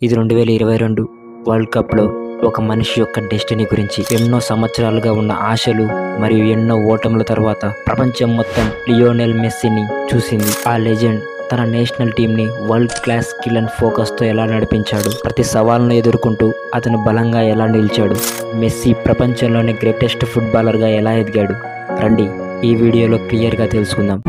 ఇది 2022 వరల్డ్ కప్లో ఒక మనిషి యొక్క డెస్టినీ గురించి. ఎన్నో సంవత్సరాలుగా ఉన్న ఆశలు మరియు ఎన్నో ఓటముల తర్వాత ప్రపంచం మొత్తం లియోనెల్ మెస్సీని చూసింది. ఆ లెజెండ్ తన నేషనల్ టీంని వరల్డ్ క్లాస్ స్కిల్ అండ్ ఫోకస్తో ఎలా నడిపించాడు, ప్రతి సవాల్ను ఎదుర్కొంటూ అతను బలంగా ఎలా నిలిచాడు, మెస్సీ ప్రపంచంలోనే గ్రేటెస్ట్ ఫుట్బాలర్గా ఎలా ఎదిగాడు, రండి ఈ వీడియోలో క్లియర్గా తెలుసుకుందాం.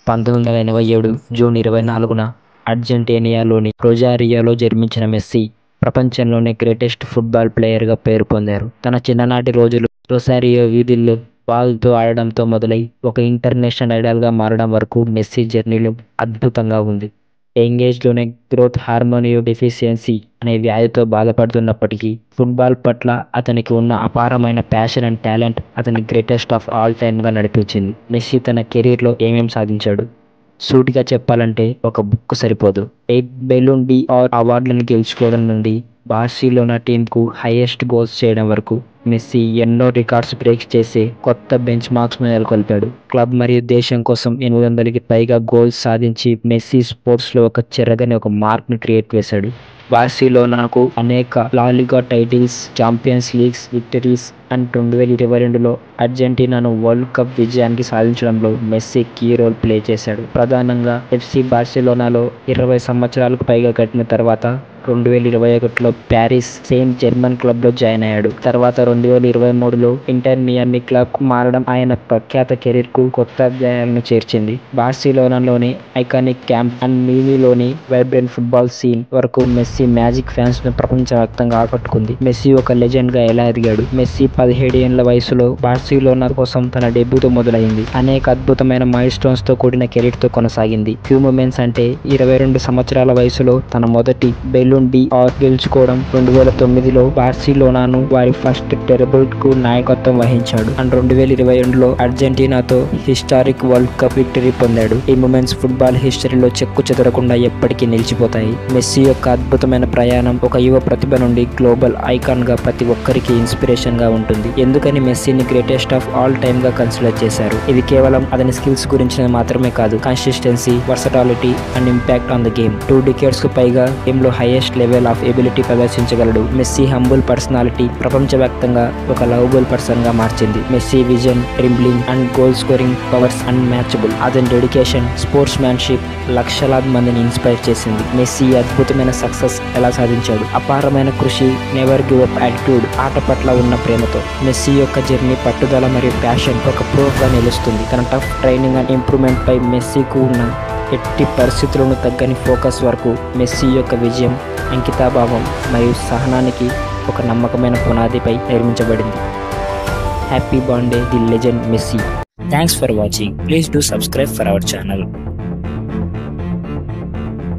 1987 జూన్ 24న అర్జెంటీనాలోని రొజారియోలో జన్మించిన మెస్సీ ప్రపంచంలోనే గ్రేటెస్ట్ ఫుట్బాల్ ప్లేయర్గా పేరు పొందారు. తన చిన్ననాటి రోజులు రొజారియో వీధుల్లో బాల్తో ఆడడంతో మొదలై ఒక ఇంటర్నేషనల్ ఐడల్గా మారడం వరకు మెస్సీ జర్నీలో అద్భుతంగా ఉంది. యంగ్ ఏజ్లోనే గ్రోత్ హార్మోనియో డెఫిషియన్సీ అనే వ్యాధితో బాధపడుతున్నప్పటికీ ఫుట్బాల్ పట్ల అతనికి ఉన్న అపారమైన ప్యాషన్ అండ్ టాలెంట్ అతని గ్రేటెస్ట్ ఆఫ్ ఆల్ టైమ్గా నడిపించింది. మెస్సీ తన కెరీర్లో ఏమేం సాధించాడు? సూటిగా చెప్పాలంటే ఒక బుక్ సరిపోదు. 8 బెలూన్ డి'ఆర్ అవార్డులను గెలుచుకోవడం నుండి బార్సిలోనా టీంకు హైయెస్ట్ గోల్స్ చేయడం వరకు మెస్సీ ఎన్నో రికార్డ్స్ బ్రేక్ చేసి కొత్త బెంచ్ మార్క్స్ నెలకొల్పాడు. క్లబ్ మరియు దేశం కోసం 800కి పైగా గోల్స్ సాధించి మెస్సీ స్పోర్ట్స్లో ఒక చెరగని ఒక మార్క్ని క్రియేట్ చేశాడు. బార్సిలోనాకు అనేక La Liga titles, champions leagues victories and 2022లో అర్జెంటీనాను వరల్డ్ కప్ విజయానికి సాధించడంలో మెస్సీ కీ రోల్ ప్లే చేశాడు. ప్రధానంగా ఎఫ్సి బార్సిలోనాలో 20 సంవత్సరాలకు పైగా గడిపిన తర్వాత 2021లో ప్యారిస్ సెయింట్ జెర్మన్ క్లబ్లో జాయిన్ అయ్యాడు. తర్వాత 2023లో ఇంటర్ మియామి క్లబ్ మారడం ఆయన ప్రఖ్యాత కెరీర్కు కొత్త అధ్యాయాలను చేర్చింది. బార్సిలోనాలోని ఐకానిక్ క్యాంప్ అండ్ మియామిలోని వైబ్రెంట్ ఫుట్బాల్ సీన్ వరకు మెస్సీ మ్యాజిక్ ఫ్యాన్స్ను ప్రపంచవ్యాప్తంగా ఆకట్టుకుంది. మెస్సీ ఒక లెజెండ్గా ఎలా ఎదిగాడు? మెస్సీ 17 ఏళ్ల వయసులో బార్సిలోనా కోసం తన డెబ్యూతో మొదలైంది. అనేక అద్భుతమైన మైల్ స్టోన్స్తో కూడిన కెరీర్తో కొనసాగింది. ఫ్యూ మూమెంట్స్ అంటే 22 సంవత్సరాల వయసులో తన మొదటి బెలూన్ డి'ఆర్ గెలుచుకోవడం, 2009లో బార్సిలోనాను వారి ఫస్ట్ టెరబుల్ కు నాయకత్వం వహించాడు అండ్ 2022లో అర్జెంటీనాతో హిస్టారిక్ వరల్డ్ కప్ విక్టరీ పొందాడు. ఈ మూమెంట్స్ ఫుట్బాల్ హిస్టరీలో చెక్కు చెదరకుండా ఎప్పటికీ నిలిచిపోతాయి. మెస్సీ యొక్క అద్భుతమైన ప్రయాణం ఒక యువ ప్రతిభ నుండి గ్లోబల్ ఐకాన్ గా ప్రతి ఒక్కరికి ఇన్స్పిరేషన్ గా ఉంటుంది. ఎందుకని మెస్సీని గ్రేటెస్ట్ ఆఫ్ ఆల్ టైమ్ గా కన్సిడర్ చేశారు? ఇది కేవలం అతని స్కిల్స్ గురించినది మాత్రమే కాదు, consistency, versatility and impact on the game. 2 decades కు పైగా గేమ్ లో హైయెస్ట్ లెవెల్ ఆఫ్ ఎబిలిటీ ప్రదర్శించగలడు. మెస్సీ హంబుల్ పర్సనాలిటీ ప్రపంచవ్యాప్తంగా ఒక లవబుల్ పర్సన్ గా మార్చింది. Messi vision, dribbling and goal scoring powers unmatchable. అతని డెడికేషన్, స్పోర్ట్స్ మ్యాన్షిప్ లక్షలాది మందిని ఇన్స్పైర్ చేసింది. మెస్సీ అద్భుతమైన సక్సెస్ ఎలా సాధించాడు? అపారమైన కృషి, నెవర్ గివ్ అప్ యాటిట్యూడ్, ఆట పట్ల ఉన్న ప్రేమతో. మెస్సీ యొక్క జర్నీ పట్టుదల మరియు ప్యాషన్ ఒక ప్రూఫ్ గా నిలుస్తుంది. తన టఫ్ ట్రైనింగ్ అండ్ ఇంప్రూవ్మెంట్ పై మెస్సీకు ఉన్న ఎట్టి పరిస్థితులను తగ్గని ఫోకస్ వరకు మెస్సీ యొక్క విజయం, అంకితాభావం మరియు సహనానికి ఒక నమ్మకమైన పునాదిపై నిర్మించబడింది. Happy birthday the legend Messi. Thanks for watching. Please do subscribe for our channel.